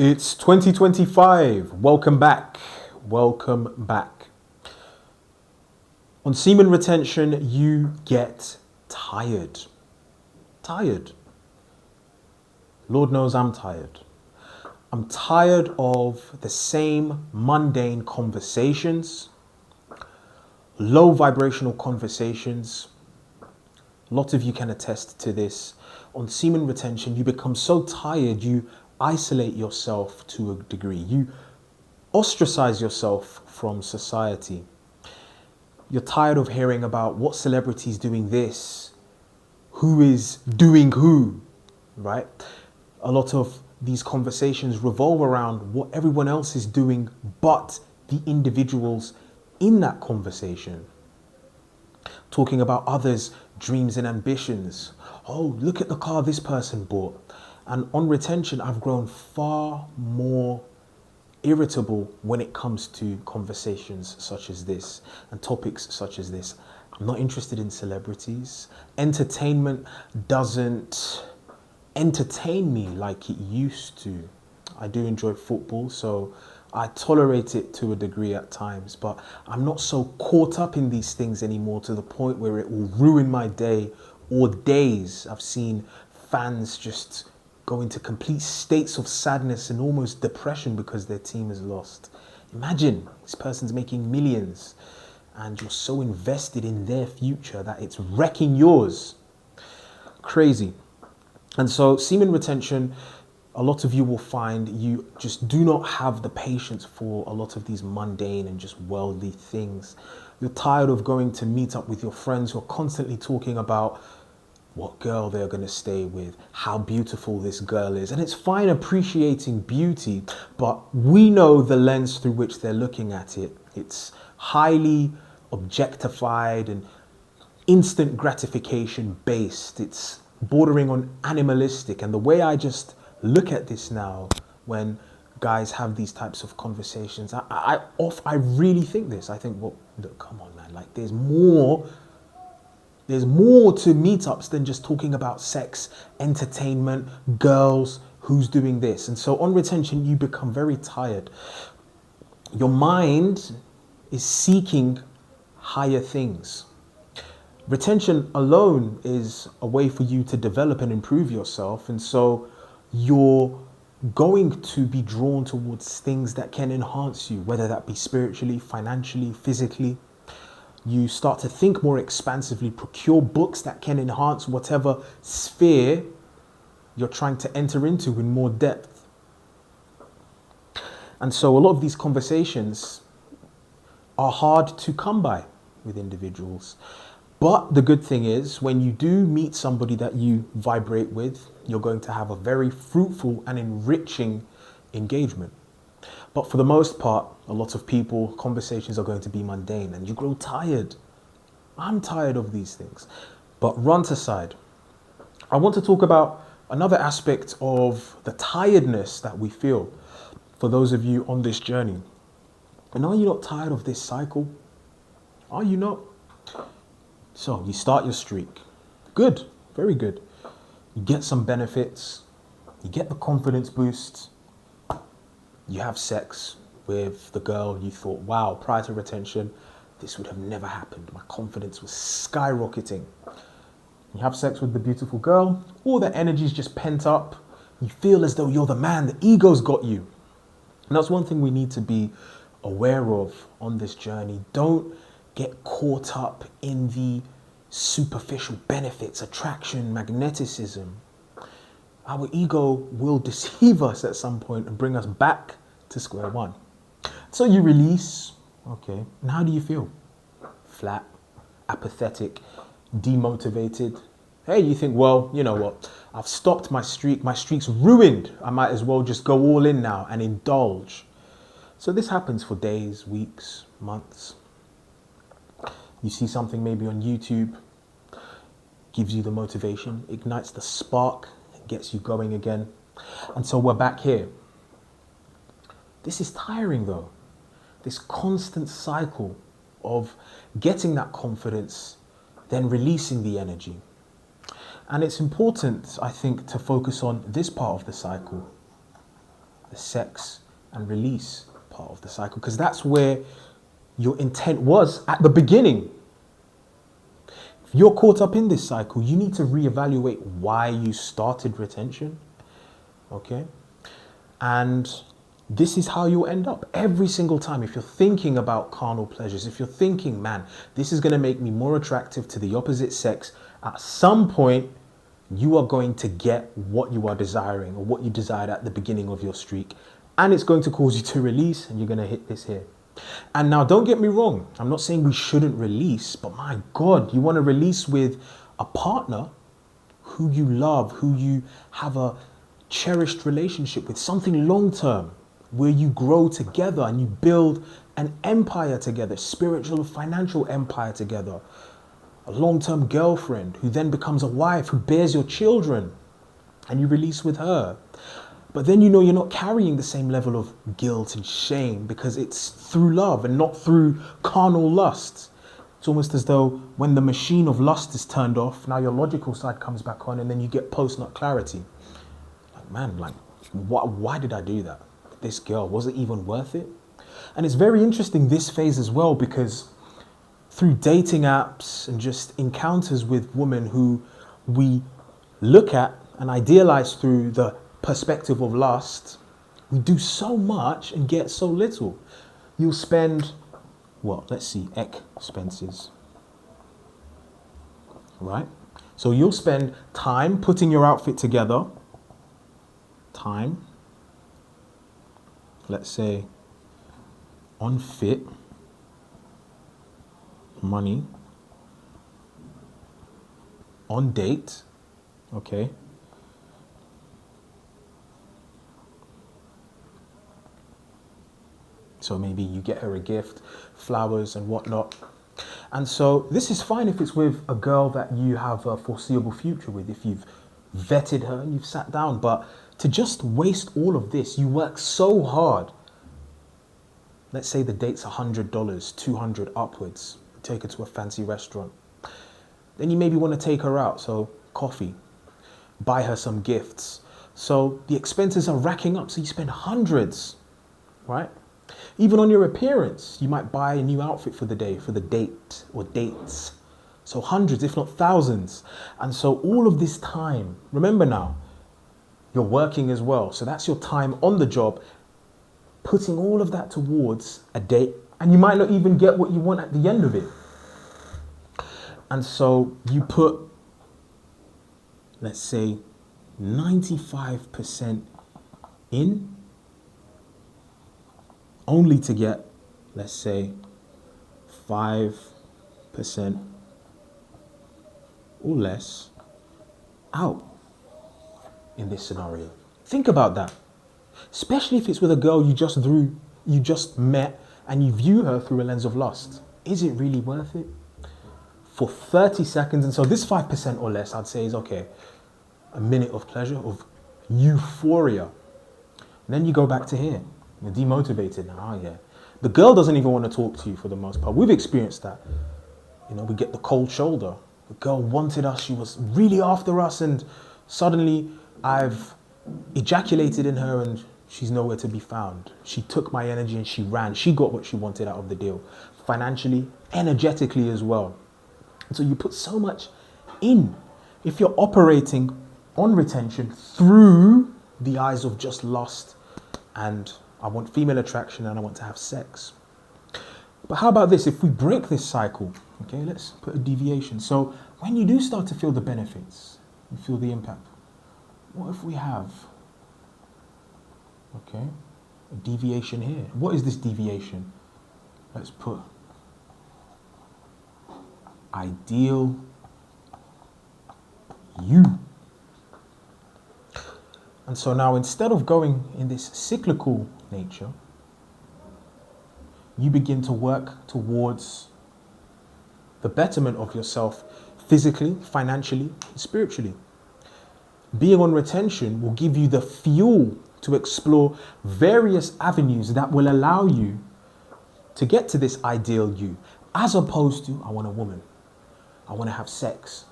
It's 2025. Welcome back. Welcome back. On semen retention, you get tired. Tired. Lord knows I'm tired. I'm tired of the same mundane conversations, low vibrational conversations. A lot of you can attest to this. On semen retention, you become so tired, you isolate yourself to a degree. You ostracize yourself from society. You're tired of hearing about what celebrity's doing this, who is doing who, right? A lot of these conversations revolve around what everyone else is doing but the individuals in that conversation. Talking about others' dreams and ambitions. Oh, look at the car this person bought. And on retention, I've grown far more irritable when it comes to conversations such as this and topics such as this. I'm not interested in celebrities. Entertainment doesn't entertain me like it used to. I do enjoy football, so I tolerate it to a degree at times, but I'm not so caught up in these things anymore to the point where it will ruin my day or days. I've seen fans just go into complete states of sadness and almost depression because their team has lost. Imagine this person's making millions and you're so invested in their future that it's wrecking yours. Crazy. And so semen retention, a lot of you will find you just do not have the patience for a lot of these mundane and just worldly things. You're tired of going to meet up with your friends who are constantly talking about what girl they're going to stay with, how beautiful this girl is. And it's fine appreciating beauty, but we know the lens through which they're looking at it. It's highly objectified and instant gratification based. It's bordering on animalistic. And the way I just look at this now when guys have these types of conversations, I really think this. I think, well, look, come on, man, like there's more to meetups than just talking about sex, entertainment, girls, who's doing this. And so on retention, you become very tired. Your mind is seeking higher things. Retention alone is a way for you to develop and improve yourself. And so you're going to be drawn towards things that can enhance you, whether that be spiritually, financially, physically. You start to think more expansively, procure books that can enhance whatever sphere you're trying to enter into in more depth. And so a lot of these conversations are hard to come by with individuals. But the good thing is, when you do meet somebody that you vibrate with, you're going to have a very fruitful and enriching engagement. But for the most part, a lot of people, conversations are going to be mundane and you grow tired. I'm tired of these things. But rant aside, I want to talk about another aspect of the tiredness that we feel for those of you on this journey. And are you not tired of this cycle? Are you not? So you start your streak. Good, very good. You get some benefits. You get the confidence boost. You have sex with the girl you thought, wow, prior to retention, this would have never happened. My confidence was skyrocketing. You have sex with the beautiful girl, all the energy's just pent up. You feel as though you're the man, the ego's got you. And that's one thing we need to be aware of on this journey. Don't get caught up in the superficial benefits, attraction, magneticism. Our ego will deceive us at some point and bring us back to square one. So you release, okay, and how do you feel? Flat, apathetic, demotivated. Hey, you think, well, you know what? I've stopped my streak. My streak's ruined. I might as well just go all in now and indulge. So this happens for days, weeks, months. You see something maybe on YouTube, gives you the motivation, ignites the spark, gets you going again. And so we're back here. This is tiring though. This constant cycle of getting that confidence, then releasing the energy. And it's important, I think, to focus on this part of the cycle. the sex and release part of the cycle, because that's where your intent was at the beginning. If you're caught up in this cycle, you need to reevaluate why you started retention, okay? And this is how you'll end up every single time. If you're thinking about carnal pleasures, if you're thinking, man, this is going to make me more attractive to the opposite sex, at some point, you are going to get what you are desiring or what you desired at the beginning of your streak. And it's going to cause you to release, and you're going to hit this here. And now, don't get me wrong. I'm not saying we shouldn't release, but my God, you want to release with a partner who you love, who you have a cherished relationship with, something long-term, where you grow together and you build an empire together, spiritual, financial empire together. A long-term girlfriend who then becomes a wife, who bears your children, and you release with her. But then you know you're not carrying the same level of guilt and shame because it's through love and not through carnal lust. It's almost as though when the machine of lust is turned off, now your logical side comes back on, and then you get post-nut clarity. Like, man, like, why did I do that? This girl, was it even worth it? And it's very interesting, this phase as well, because through dating apps and just encounters with women who we look at and idealize through the perspective of lust, we do so much and get so little. You'll spend, well, let's see, expenses, right? So you'll spend time putting your outfit together, time, let's say, on fit, money, on date, okay? So maybe you get her a gift, flowers and whatnot. And so this is fine if it's with a girl that you have a foreseeable future with, if you've vetted her and you've sat down. But to just waste all of this, you work so hard. Let's say the date's $100, $200 upwards. Take her to a fancy restaurant. Then you maybe want to take her out, so coffee, buy her some gifts. So the expenses are racking up, so you spend hundreds, right? Even on your appearance, you might buy a new outfit for the day, for the date or dates. So hundreds, if not thousands. And so all of this time, remember now, you're working as well. So that's your time on the job, putting all of that towards a date, and you might not even get what you want at the end of it. And so you put, let's say, 95% in, only to get, let's say, 5% or less out in this scenario. Think about that. Especially if it's with a girl you just met and you view her through a lens of lust. Is it really worth it? For 30 seconds, and so this 5% or less, I'd say, is okay. A minute of pleasure, of euphoria. And then you go back to here. You're demotivated now, oh yeah. The girl doesn't even want to talk to you for the most part. We've experienced that. You know, we get the cold shoulder. The girl wanted us, she was really after us, and suddenly I've ejaculated in her and she's nowhere to be found. She took my energy and she ran. She got what she wanted out of the deal. Financially, energetically as well. And so you put so much in. If you're operating on retention through the eyes of just lust and I want female attraction and I want to have sex. But how about this? If we break this cycle, okay, let's put a deviation. So when you do start to feel the benefits, you feel the impact, what if we have, okay, a deviation here? What is this deviation? Let's put ideal you. And so now, instead of going in this cyclical nature, you begin to work towards the betterment of yourself physically, financially, spiritually. Being on retention will give you the fuel to explore various avenues that will allow you to get to this ideal you, as opposed to, I want a woman, I want to have sex.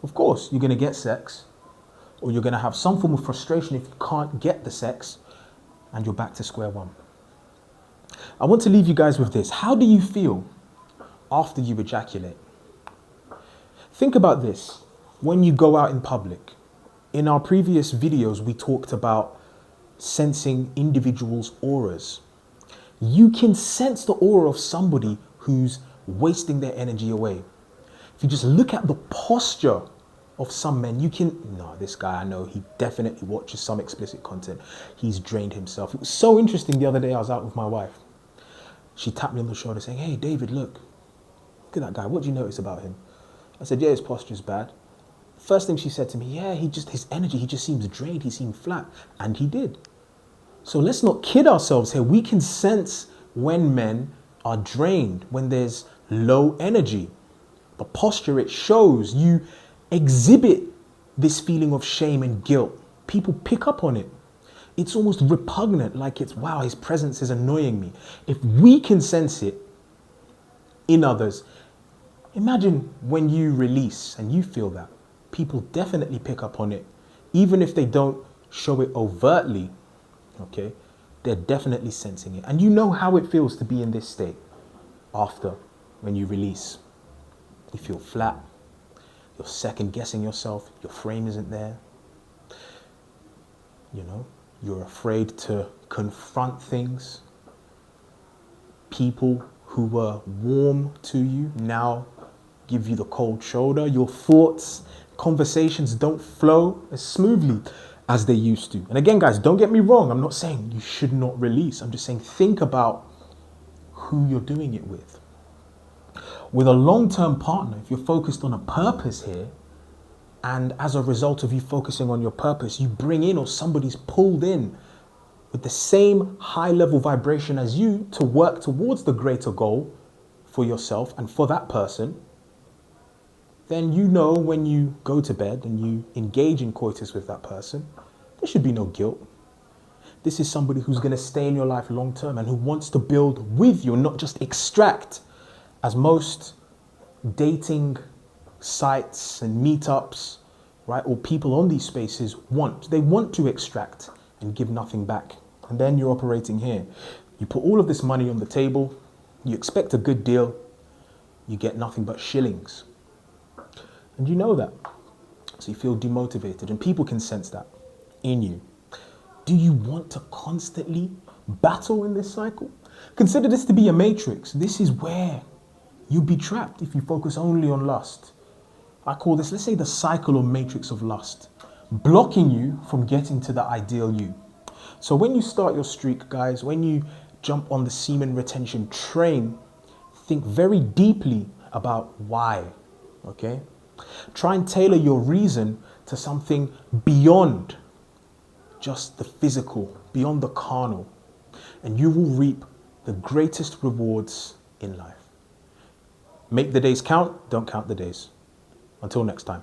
Of course, you're going to get sex, or you're going to have some form of frustration if you can't get the sex, and you're back to square one. I want to leave you guys with this. How do you feel after you ejaculate? Think about this when you go out in public. In our previous videos, we talked about sensing individuals' auras. You can sense the aura of somebody who's wasting their energy away. If you just look at the posture of some men, you can, no, this guy I know, he definitely watches some explicit content. He's drained himself. It was so interesting the other day, I was out with my wife. She tapped me on the shoulder saying, hey, David, look at that guy. What do you notice about him? I said, yeah, his posture's bad. First thing she said to me, yeah, his energy, he just seems drained, he seemed flat. And he did. So let's not kid ourselves here. We can sense when men are drained, when there's low energy. The posture, it shows. You exhibit this feeling of shame and guilt. People pick up on it. It's almost repugnant, like it's, wow, his presence is annoying me. If we can sense it in others, imagine when you release and you feel that. People definitely pick up on it. Even if they don't show it overtly, okay, they're definitely sensing it. And you know how it feels to be in this state after, when you release. You feel flat, you're second guessing yourself, your frame isn't there. You know, you're afraid to confront things. People who were warm to you now give you the cold shoulder. Your thoughts, conversations don't flow as smoothly as they used to. And again, guys, don't get me wrong. I'm not saying you should not release. I'm just saying think about who you're doing it with. With a long-term partner, if you're focused on a purpose here, and as a result of you focusing on your purpose, you bring in, or somebody's pulled in with the same high-level vibration as you to work towards the greater goal for yourself and for that person, then you know when you go to bed and you engage in coitus with that person, there should be no guilt. This is somebody who's going to stay in your life long-term and who wants to build with you and not just extract, as most dating sites and meetups, right, or people on these spaces want. They want to extract and give nothing back. And then you're operating here. You put all of this money on the table, you expect a good deal, you get nothing but shillings. And you know that. So you feel demotivated, and people can sense that in you. Do you want to constantly battle in this cycle? Consider this to be a matrix. This is where you'll be trapped if you focus only on lust. I call this, let's say, the cycle or matrix of lust, blocking you from getting to the ideal you. So when you start your streak, guys, when you jump on the semen retention train, think very deeply about why, okay? Try and tailor your reason to something beyond just the physical, beyond the carnal, and you will reap the greatest rewards in life. Make the days count, don't count the days. Until next time.